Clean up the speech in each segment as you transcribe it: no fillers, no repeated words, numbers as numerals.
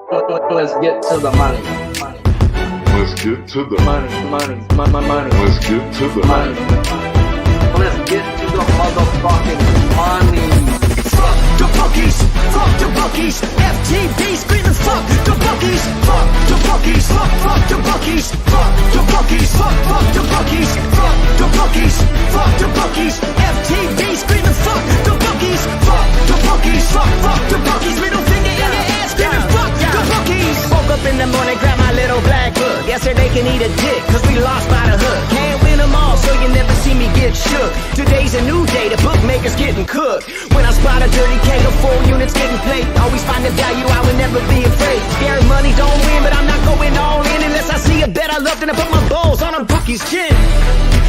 Let's get to the money. Let's get to the Money. Let's get to the Money. Let's get to the motherfucking money. Fuck the bookies, fuck the bookies. FTV screaming fuck the bookies, fuck the bookies, fuck the bookies, fuck the bookies, fuck the bookies, fuck the bookies, fuck the bookies. FTV screaming fuck the bookies, fuck the bookies, fuck the bookies. Middle finger in the air screaming fuck the bookies. Woke up in the morning, grab my little black book. Yesterday can eat a dick, cause we lost by the hook. Can't win them all, so you never see me get shook. Today's a new day, the bookmaker's getting cooked. When I spot a dirty K of 4 units getting played, always find the value, I would never be afraid. Scary money don't win, but I'm not going all in unless I see a bet I love, then I put my balls on a bookie's chin.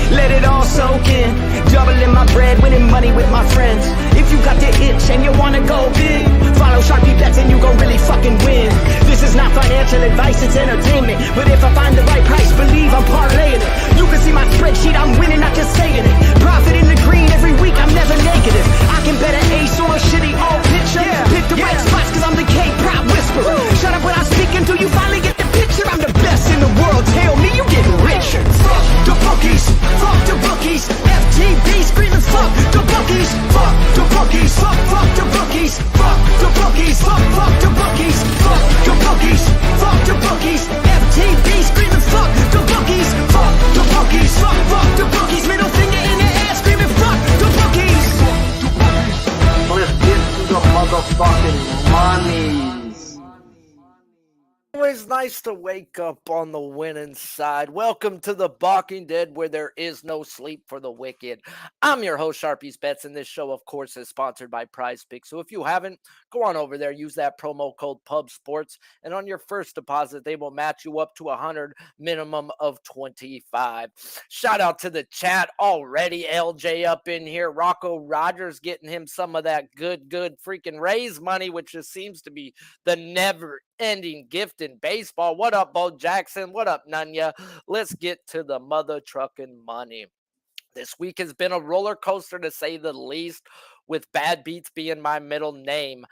Let it all soak in, doubling my bread, winning money with my friends. If you got the itch and you wanna go big, follow Sharpie bets and you gon' really fucking win. This is not financial advice, it's entertainment. But if I find the right price, believe I'm parlaying it. You can see my spreadsheet, I'm winning, not just saying it. Profit in the green every week, I'm never negative. I can bet an ace or a shitty old picture. Pick the right spots cause I'm the K-pop whisperer. Shut up when I speak until you finally get the picture. I'm the best in the world, tell me you getting richer. Fuck the bookies, fuck the bookies. FTV screaming fuck the bookies, fuck the bookies, fuck the bookies, fuck the bookies, fuck the bookies, fuck the bookies, fuck the bookies. FTV screaming fuck the bookies, fuck the bookies, fuck the bookies. Middle finger in the air screaming fuck the bookies. Let's get to the motherfucking money. Always nice to wake up on the winning side. Welcome to the Balking Dead, where there is no sleep for the wicked. I'm your host, Sharpie's Bets, and this show, of course, is sponsored by PrizePicks. So if you haven't, go on over there, use that promo code PUBSPORTS, and on your first deposit, they will match you up to 100, minimum of 25. Shout out to the chat already. LJ up in here. Rocco Rogers getting him some of that good freaking Rays money, which just seems to be the never-ending gift in baseball. What up, Bo Jackson? What up, Nunya? Let's get to the mother trucking money. This week has been a roller coaster, to say the least, with bad beats being my middle name.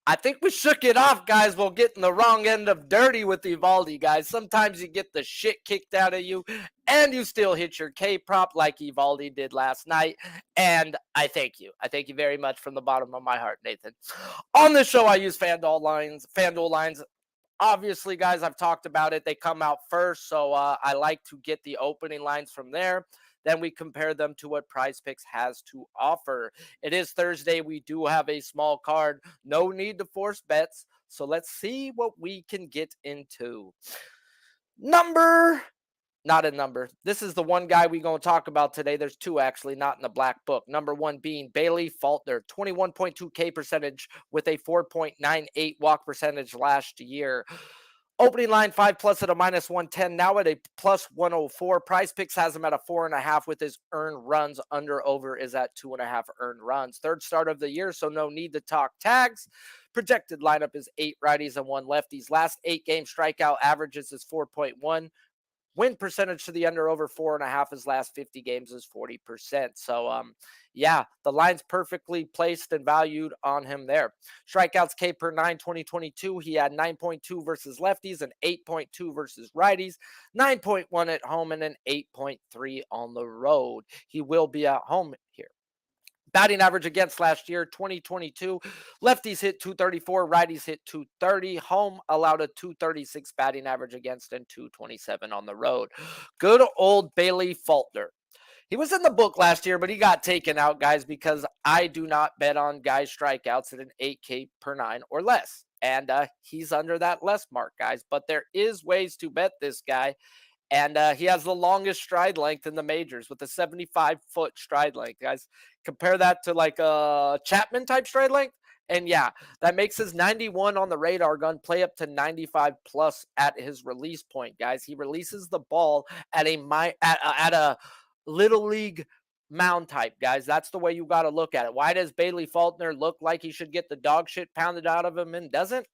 I think we shook it off, guys, while getting the wrong end of dirty with Evaldi, guys. Sometimes you get the shit kicked out of you, and you still hit your K-prop like Evaldi did last night, and I thank you. I thank you very much from the bottom of my heart, Nathan. On this show, I use FanDuel lines. Obviously, guys, I've talked about it. They come out first, so I like to get the opening lines from there. Then we compare them to what PrizePicks has to offer. It is Thursday. We do have a small card. No need to force bets. So let's see what we can get into. Not a number. This is the one guy we're going to talk about today. There's two, actually, not in the black book. Number one being Bailey Falter, 21.2 K percentage with a 4.98 walk percentage last year. Opening line 5+ at a -110, now at a +104. PrizePicks has him at a 4.5 with his earned runs. Under/over is at 2.5 earned runs. Third start of the year, so no need to talk tags. Projected lineup is 8 righties and 1 lefties. Last 8 game strikeout averages is 4.1. Win percentage to the under/over 4.5. His last 50 games is 40%. So, yeah, the line's perfectly placed and valued on him there. Strikeouts K per 9, 2022. He had 9.2 versus lefties and 8.2 versus righties, 9.1 at home and an 8.3 on the road. He will be at home here. Batting average against last year, 2022. Lefties hit 234, righties hit 230. Home allowed a 236 batting average against and 227 on the road. Good old Bailey Falter. He was in the book last year, but he got taken out, guys, because I do not bet on guys' strikeouts at an 8K per 9 or less. And he's under that less mark, guys. But there is ways to bet this guy. And he has the longest stride length in the majors with a 75-foot stride length, guys. Compare that to like a Chapman type stride length. And yeah, that makes his 91 on the radar gun play up to 95 plus at his release point, guys. He releases the ball at a little league mound type, guys. That's the way you got to look at it. Why does Bailey Falter look like he should get the dog shit pounded out of him and doesn't?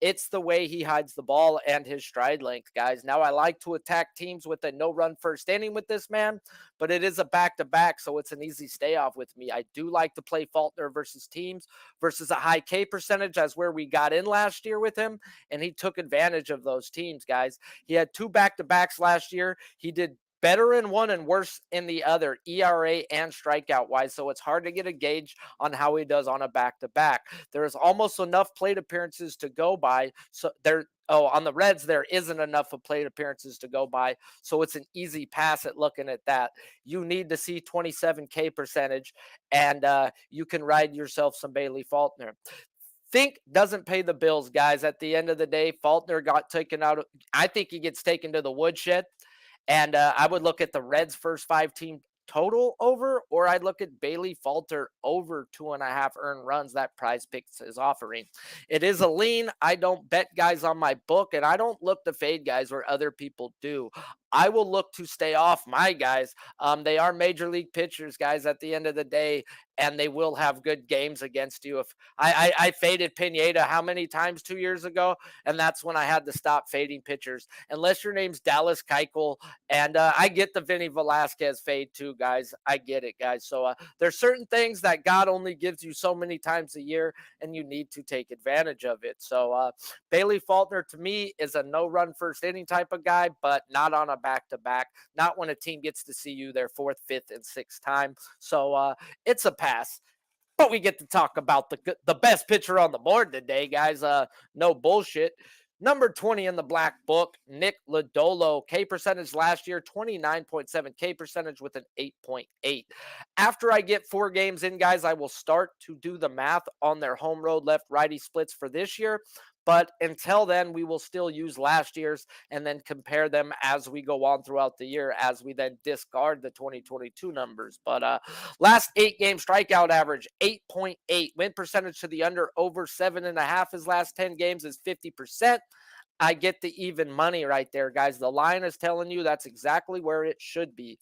It's the way he hides the ball and his stride length, guys. Now, I like to attack teams with a no-run first inning with this man, but it is a back-to-back, so it's an easy stay-off with me. I do like to play Falter versus teams versus a high K percentage, as where we got in last year with him, and he took advantage of those teams, guys. He had 2 back-to-backs last year. He did better in one and worse in the other, ERA and strikeout wise. So it's hard to get a gauge on how he does on a back to back. There is almost enough plate appearances to go by. So on the Reds, there isn't enough of plate appearances to go by. So it's an easy pass at looking at that. You need to see 27K percentage, and you can ride yourself some Bailey Faulkner. Think doesn't pay the bills, guys. At the end of the day, Faulkner got taken out. I think he gets taken to the woodshed. And I would look at the Reds' first 5-team total over, or I'd look at Bailey Falter over 2.5 earned runs that PrizePicks is offering. It is a lean. I don't bet guys on my book, and I don't look to fade guys where other people do. I will look to stay off my guys. They are major league pitchers, guys, at the end of the day, and they will have good games against you. If I faded Pineda how many times 2 years ago, and that's when I had to stop fading pitchers. Unless your name's Dallas Keuchel, and I get the Vinny Velasquez fade too, guys. I get it, guys. So there's certain things that God only gives you so many times a year, and you need to take advantage of it. So Bailey Faulkner, to me, is a no-run first inning type of guy, but not on a back-to-back, not when a team gets to see you their 4th, 5th, and 6th time. So it's a pass. But we get to talk about the best pitcher on the board today, guys. No bullshit. Number 20 in the black book, Nick Lodolo. K percentage last year, 29.7 K percentage with an 8.8. After I get 4 games in, guys, I will start to do the math on their home road left-righty splits for this year. But until then, we will still use last year's and then compare them as we go on throughout the year, as we then discard the 2022 numbers. But last 8-game strikeout average, 8.8. Win percentage to the under, over 7.5 his last 10 games is 50%. I get the even money right there, guys. The line is telling you that's exactly where it should be.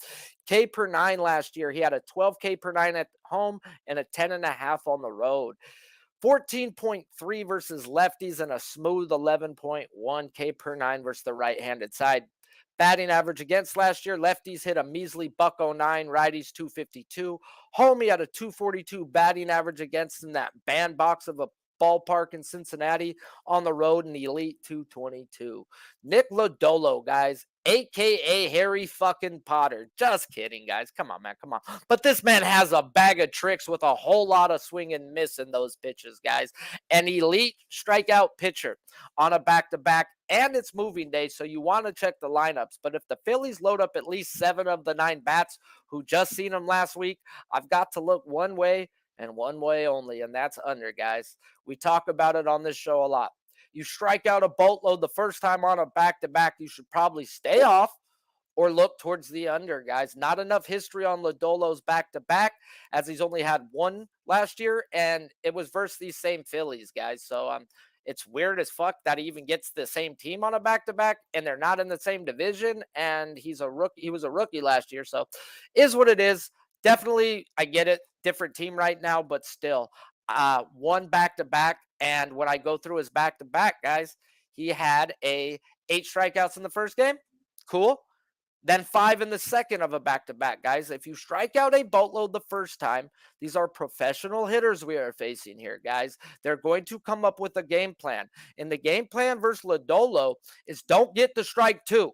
K per 9 last year, he had a 12K per 9 at home and a 10.5 on the road. 14.3 versus lefties and a smooth 11.1 K per 9 versus the right-handed side. Batting average against last year, lefties hit a measly .09, righties 252. Home, he had a 242 batting average against in that bandbox of a ballpark in Cincinnati. On the road, an elite 222. Nick Lodolo, guys, a.k.a. Harry fucking Potter. Just kidding, guys. Come on, man. Come on. But this man has a bag of tricks with a whole lot of swing and miss in those pitches, guys. An elite strikeout pitcher on a back-to-back, and it's moving day, so you want to check the lineups. But if the Phillies load up at least 7 of the 9 bats who just seen him last week, I've got to look one way and one way only, and that's under, guys. We talk about it on this show a lot. You strike out a boatload the first time on a back-to-back, you should probably stay off or look towards the under, guys. Not enough history on Lodolo's back-to-back, as he's only had 1 last year, and it was versus these same Phillies, guys. So it's weird as fuck that he even gets the same team on a back-to-back, and they're not in the same division, and he's a rookie. He was a rookie last year, so is what it is. Definitely, I get it. Different team right now, but still. 1 back-to-back, and when I go through his back-to-back, guys, he had 8 strikeouts in the first game. Cool. Then 5 in the second of a back-to-back, guys. If you strike out a boatload the first time, these are professional hitters we are facing here, guys. They're going to come up with a game plan. And the game plan versus Lodolo is don't get to strike 2.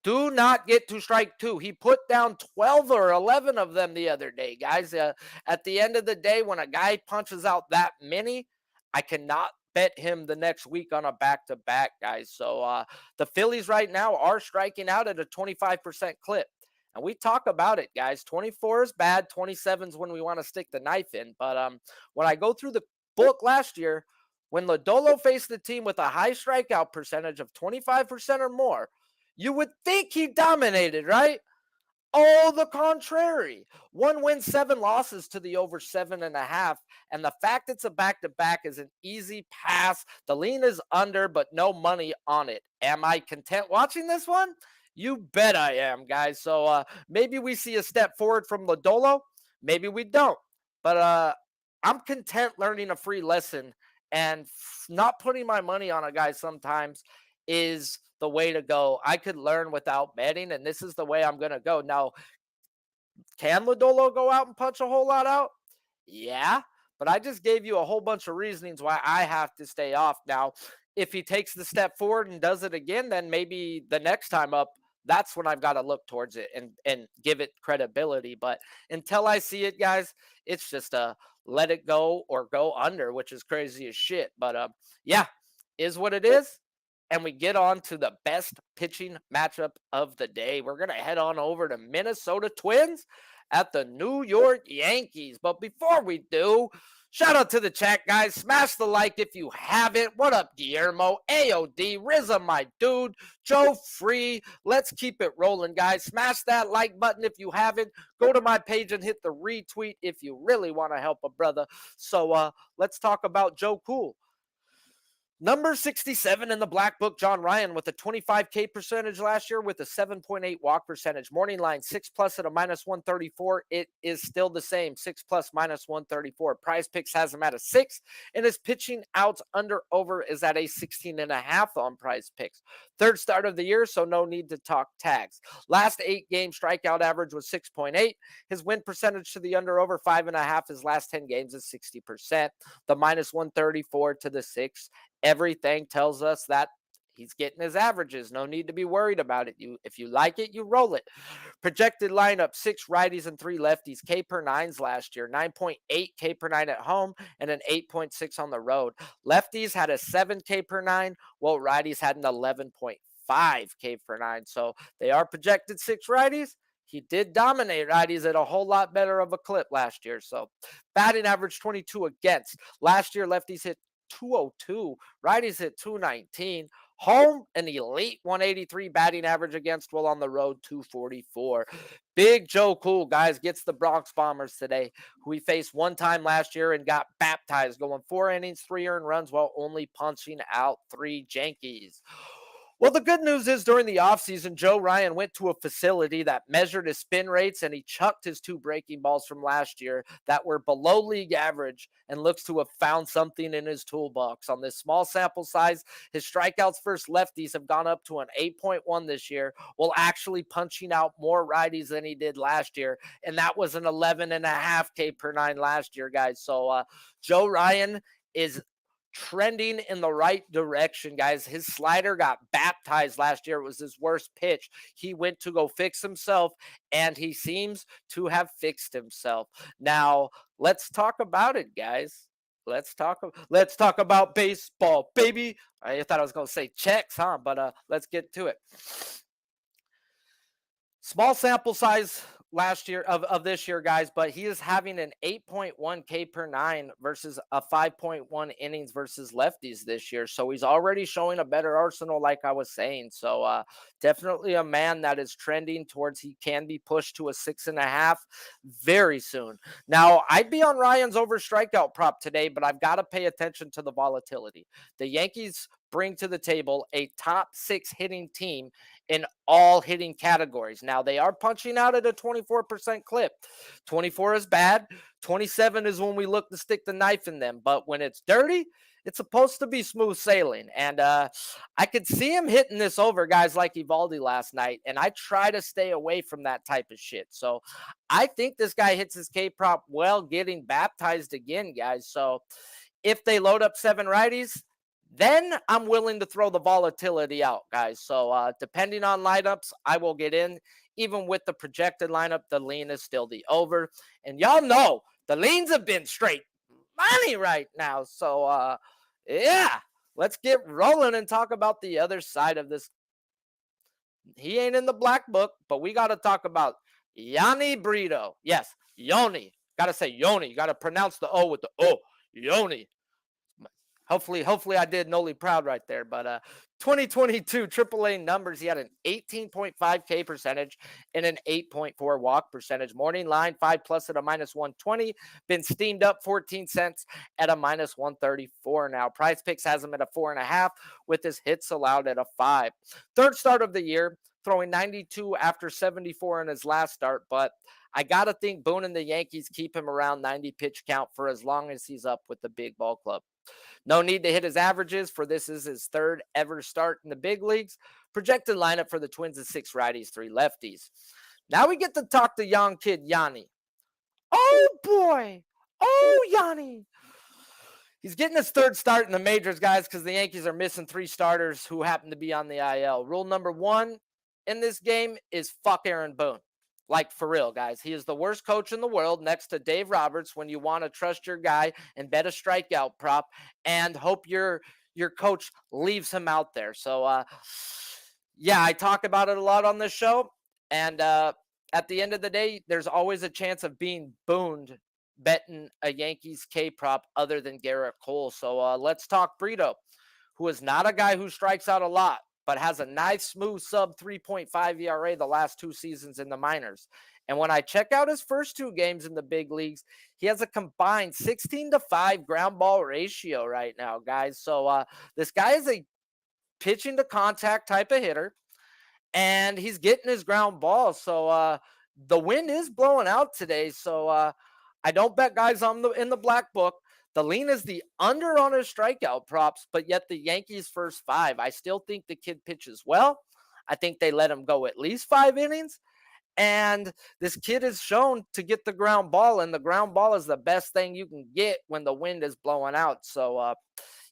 Do not get to strike 2. He put down 12 or 11 of them the other day, guys. At the end of the day, when a guy punches out that many, I cannot bet him the next week on a back-to-back, guys. So the Phillies right now are striking out at a 25% clip. And we talk about it, guys. 24 is bad. 27 is when we want to stick the knife in. But when I go through the book last year, when Lodolo faced the team with a high strikeout percentage of 25% or more, you would think he dominated, right? All the contrary. 1 win, 7 losses to the over 7.5. And the fact it's a back-to-back is an easy pass. The lean is under, but no money on it. Am I content watching this one? You bet I am, guys. So maybe we see a step forward from Lodolo. Maybe we don't. But I'm content learning a free lesson And not putting my money on a guy sometimes is the way to go. I could learn without betting, and this is the way I'm going to go. Now, can Lodolo go out and punch a whole lot out? Yeah, but I just gave you a whole bunch of reasonings why I have to stay off. Now, if he takes the step forward and does it again, then maybe the next time up, that's when I've got to look towards it and give it credibility. But until I see it, guys, it's just a let it go or go under, which is crazy as shit. But yeah, is what it is. And we get on to the best pitching matchup of the day. We're going to head on over to Minnesota Twins at the New York Yankees. But before we do, shout out to the chat, guys. Smash the like if you haven't. What up, Guillermo? AOD, Rizza, my dude. Joe Free. Let's keep it rolling, guys. Smash that like button if you haven't. Go to my page and hit the retweet if you really want to help a brother. So let's talk about Joe Cool. Number 67 in the black book, John Ryan, with a 25K percentage last year with a 7.8 walk percentage. Morning line 6+ at a -134. It is still the same, 6+ -134. PrizePicks has him at a 6, and his pitching outs under over is at a 16.5 on PrizePicks. Third start of the year, so no need to talk tags. Last 8 games, strikeout average was 6.8. His win percentage to the under over 5.5. His last 10 games is 60%. The -134 to the 6. Everything tells us that he's getting his averages. No need to be worried about it. If you like it, you roll it. Projected lineup, 6 righties and 3 lefties. K per 9s last year, 9.8 K per 9 at home and an 8.6 on the road. Lefties had a 7 K per 9, while righties had an 11.5 K per 9. So they are projected 6 righties. He did dominate righties at a whole lot better of a clip last year. So batting average 22 against. Last year, lefties hit 202, righties hit 219. Home, an elite 183 batting average against, while on the road 244. Big Joe Cool, guys, gets the Bronx Bombers today, who he faced one time last year and got baptized, going 4 innings, 3 earned runs while only punching out 3 Yankees. Well, the good news is during the offseason, Joe Ryan went to a facility that measured his spin rates, and he chucked his 2 breaking balls from last year that were below league average and looks to have found something in his toolbox. On this small sample size, his strikeouts versus lefties have gone up to an 8.1 this year, while actually punching out more righties than he did last year, and that was an 11.5 K per 9 last year, guys. So Joe Ryan is trending in the right direction, guys. His slider got baptized last year. It was his worst pitch. He went to go fix himself, and he seems to have fixed himself. Now, let's talk about it, guys. Let's talk about baseball, baby. I thought I was going to say checks, huh? But let's get to it. Small sample size last year of this year, guys, but he is having an 8.1 K per 9 versus a 5.1 innings versus lefties this year. So he's already showing a better arsenal, like I was saying. So definitely a man that is trending towards he can be pushed to a 6.5 very soon. Now, I'd be on Ryan's over strikeout prop today, but I've got to pay attention to the volatility. The Yankees bring to the table a top 6 hitting team in all hitting categories. Now, they are punching out at a 24% clip. 24 is bad. 27 is when we look to stick the knife in them. But when it's dirty, it's supposed to be smooth sailing. And I could see him hitting this over guys like Evaldi last night. And I try to stay away from that type of shit. So I think this guy hits his K-prop well, getting baptized again, guys. So if they load up 7 righties, then I'm willing to throw the volatility out, guys. So depending on lineups, I will get in. Even with the projected lineup, the lean is still the over. And y'all know the leans have been straight money right now. So, yeah, let's get rolling and talk about the other side of this. He ain't in the black book, but we got to talk about Jhony Brito. Yes, Jhony. Got to say Jhony. You got to pronounce the O with the O. Jhony. Hopefully I did Noli proud right there. But 2022 AAA numbers, he had an 18.5 K percentage and an 8.4 walk percentage. Morning line 5+ at a -120. Been steamed up 14 cents at a -134 now. PrizePicks has him at a 4.5 with his hits allowed at a 5. Third start of the year, throwing 92 after 74 in his last start, but I got to think Boone and the Yankees keep him around 90 pitch count for as long as he's up with the big ball club. No need to hit his averages, for this is his third ever start in the big leagues. Projected lineup for the Twins is 6 righties, 3 lefties. Now we get to talk to young kid Jhony. Oh boy. Oh, Jhony. He's getting his third start in the majors, guys, because the Yankees are missing 3 starters who happen to be on the IL. Rule number 1 in this game is fuck Aaron Boone. Like, for real, guys. He is the worst coach in the world next to Dave Roberts when you want to trust your guy and bet a strikeout prop and hope your coach leaves him out there. So, yeah, I talk about it a lot on this show. And at the end of the day, there's always a chance of being booned betting a Yankees K prop other than Garrett Cole. So let's talk Brito, who is not a guy who strikes out a lot, but has a nice, smooth sub 3.5 ERA the last 2 seasons in the minors. And when I check out his first 2 games in the big leagues, he has a combined 16-5 ground ball ratio right now, guys. So this guy is a pitching to contact type of hitter, and he's getting his ground balls. So the wind is blowing out today. So I don't bet guys in the black book. The lean is the under on his strikeout props, but yet the Yankees' first 5. I still think the kid pitches well. I think they let him go at least 5 innings. And this kid is shown to get the ground ball, and the ground ball is the best thing you can get when the wind is blowing out. So,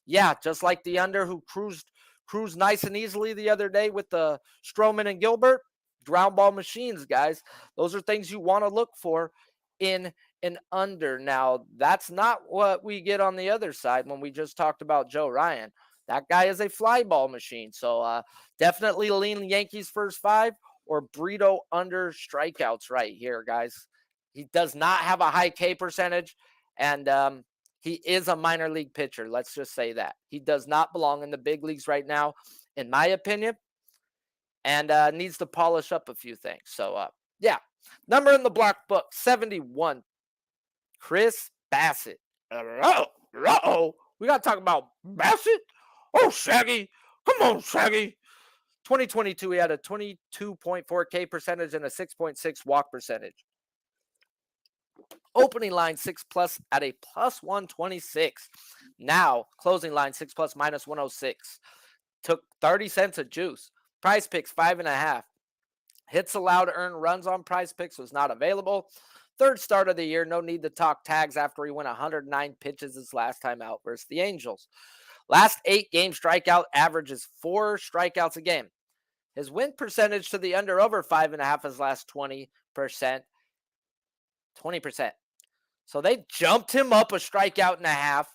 yeah, just like the under who cruised nice and easily the other day with the Stroman and Gilbert, ground ball machines, guys. Those are things you want to look for in an under. Now, that's not what we get on the other side when we just talked about Joe Ryan. That guy is a fly ball machine. So definitely lean Yankees first 5 or Brito under strikeouts right here, guys. He does not have a high K percentage, and he is a minor league pitcher. Let's just say that. He does not belong in the big leagues right now, in my opinion, and needs to polish up a few things. So, yeah. Number in the block book, 71. Chris Bassitt. Uh-oh. We got to talk about Bassitt? Oh, Shaggy. Come on, Shaggy. 2022, he had a 22.4 K percentage and a 6.6 walk percentage. Opening line 6+ at a plus 126. Now, closing line 6+ minus 106. Took 30 cents a juice. PrizePicks 5.5. Hits allowed to earn runs on PrizePicks was not available. Third start of the year, no need to talk tags after he went 109 pitches his last time out versus the Angels. Last 8-game strikeout averages 4 strikeouts a game. His win percentage to the under over 5.5 his last 20%. 20%. So they jumped him up a strikeout and a half,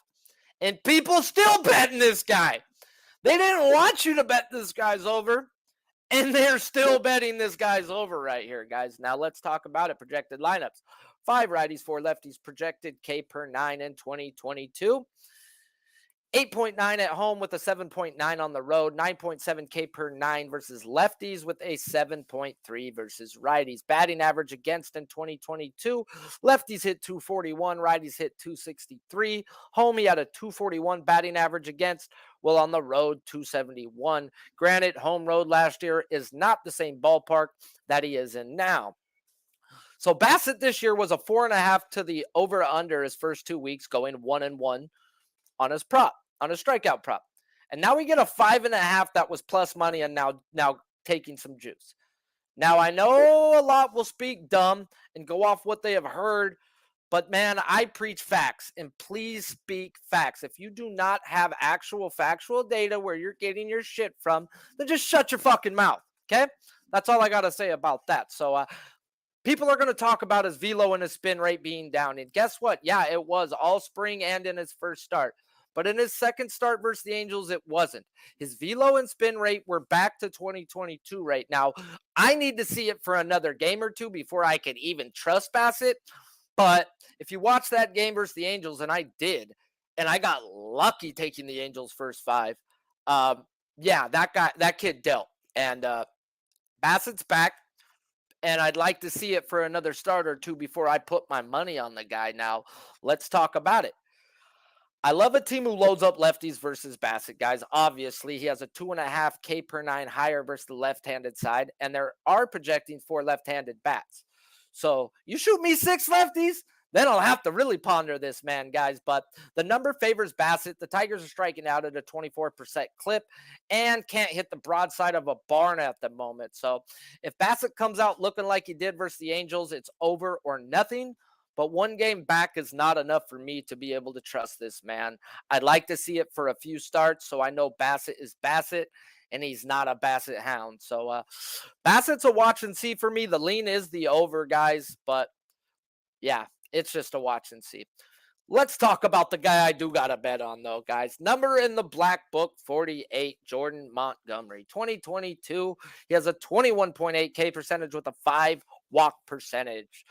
and people still betting this guy. They didn't want you to bet this guy's over, and they're still betting this guy's over right here, guys. Now let's talk about it. Projected lineups. 5 righties, 4 lefties. Projected K per 9 in 2022. 8.9 at home with a 7.9 on the road. 9.7 K per 9 versus lefties with a 7.3 versus righties. Batting average against in 2022. Lefties hit 241. Righties hit 263. Home, he had a 241 batting average against. Well, on the road, 271. Granted, home road last year is not the same ballpark that he is in now. So Bassitt this year was a 4.5 to the over-under his first 2 weeks, going 1-1 on his prop, on a strikeout prop. And now we get a 5.5 that was plus money and now taking some juice. Now, I know a lot will speak dumb and go off what they have heard, but man, I preach facts, and please speak facts. If you do not have actual factual data where you're getting your shit from, then just shut your fucking mouth, okay? That's all I got to say about that. So, people are going to talk about his velo and his spin rate being down. And guess what? Yeah, it was all spring and in his first start. But in his second start versus the Angels, it wasn't. His velo and spin rate were back to 2022 right now. I need to see it for another game or 2 before I can even trust Bassitt. But if you watch that game versus the Angels, and I did, and I got lucky taking the Angels first 5, yeah, that kid dealt. And Bassitt's back. And I'd like to see it for another start or 2 before I put my money on the guy. Now, let's talk about it. I love a team who loads up lefties versus Bassitt, guys. Obviously, he has a 2.5 K per 9 higher versus the left-handed side, and they are projecting 4 left-handed bats. So you shoot me 6 lefties, then I'll have to really ponder this, man, guys. But the number favors Bassitt. The Tigers are striking out at a 24% clip and can't hit the broadside of a barn at the moment. So if Bassitt comes out looking like he did versus the Angels, it's over or nothing. But one game back is not enough for me to be able to trust this man. I'd like to see it for a few starts so I know Bassitt is Bassitt and he's not a Bassitt hound. So Bassitt's a watch and see for me. The lean is the over, guys. But yeah, it's just a watch and see. Let's talk about the guy I do got to bet on, though, guys. Number in the black book, 48, Jordan Montgomery. 2022, he has a 21.8 K percentage with a 5 walk percentage.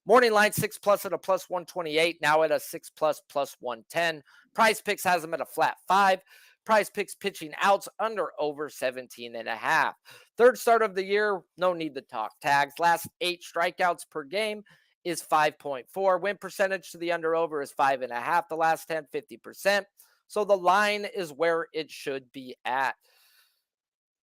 Morning line 6+ at a plus 128, now at a 6+ plus 110. PrizePicks has him at a flat 5. PrizePicks pitching outs under over 17.5. Third start of the year, no need to talk tags. Last 8 strikeouts per game is 5.4. Win percentage to the under over is 5.5. The last 10, 50%. So the line is where it should be at.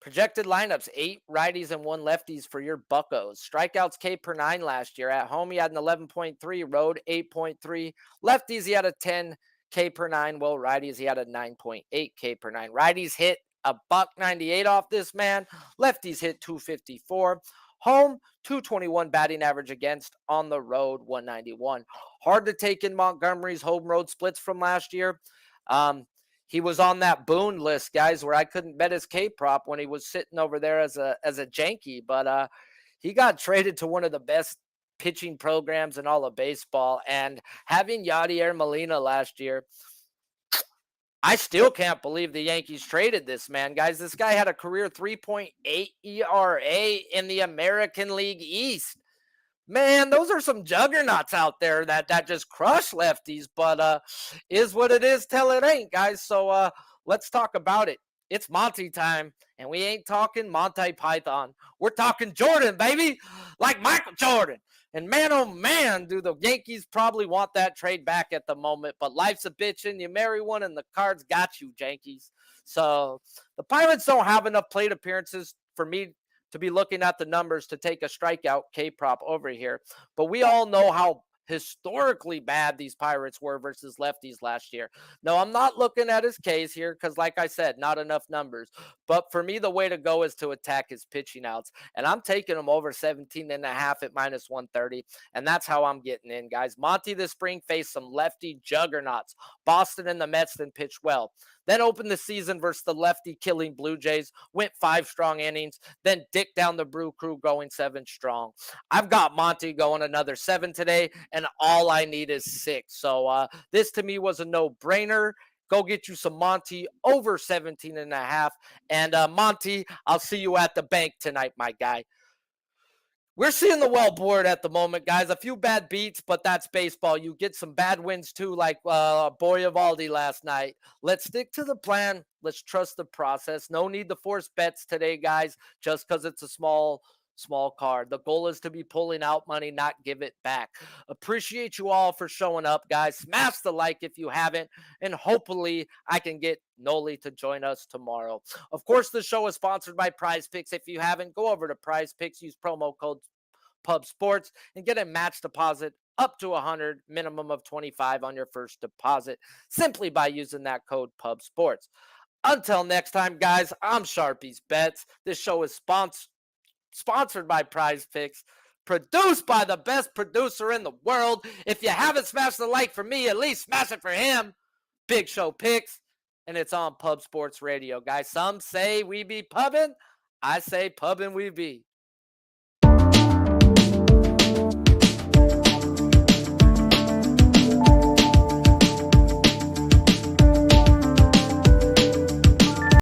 Projected lineups, 8 righties and 1 lefties for your buccos. Strikeouts K per 9 last year. At home, he had an 11.3, road 8.3. Lefties, he had a 10 K per 9. Well, righties, he had a 9.8 K per 9. Righties hit a $198 off this man. Lefties hit 254. Home, 221 batting average against. On the road, 191. Hard to take in Montgomery's home road splits from last year. He was on that Boone list, guys, where I couldn't bet his K prop when he was sitting over there as a Yankee. But he got traded to one of the best pitching programs in all of baseball. And having Yadier Molina last year, I still can't believe the Yankees traded this man, guys. This guy had a career 3.8 ERA in the American League East. Man, those are some juggernauts out there that just crush lefties, but is what it is till it ain't, guys. So let's talk about it. It's Monty time, and we ain't talking Monty Python. We're talking Jordan, baby, like Michael Jordan. And man, oh man, do the Yankees probably want that trade back at the moment. But life's a bitchin'. You marry one, and the cards got you, Yankees. So the Pirates don't have enough plate appearances for me to be looking at the numbers to take a strikeout K prop over here. But we all know how historically bad these Pirates were versus lefties last year. No, I'm not looking at his Ks here because, like I said, not enough numbers. But for me, the way to go is to attack his pitching outs. And I'm taking him over 17.5 at minus 130. And that's how I'm getting in, guys. Monty this spring faced some lefty juggernauts. Boston and the Mets then pitched well. Then opened the season versus the lefty-killing Blue Jays, went 5 strong innings, then dick down the Brew Crew going 7 strong. I've got Monty going another 7 today, and all I need is 6. So this to me was a no-brainer. Go get you some Monty over 17.5. And Monty, I'll see you at the bank tonight, my guy. We're seeing the well board at the moment, guys. A few bad beats, but that's baseball. You get some bad wins, too, like Boyavaldi last night. Let's stick to the plan. Let's trust the process. No need to force bets today, guys, just because it's a small card. The goal is to be pulling out money, not give it back. Appreciate you all for showing up, guys. Smash the like if you haven't, and hopefully I can get Noli to join us tomorrow. Of course, the show is sponsored by PrizePicks. If you haven't, go over to PrizePicks, use promo code PubSports, and get a match deposit up to 100, minimum of 25 on your first deposit, simply by using that code PubSports. Until next time, guys, I'm Sharpie's Bets. This show is sponsored by PrizePicks, produced by the best producer in the world. If you haven't smashed the like for me, at least smash it for him. Big Show Picks, and it's on Pub Sports Radio, guys. Some say we be pubbing. I say pubbing we be.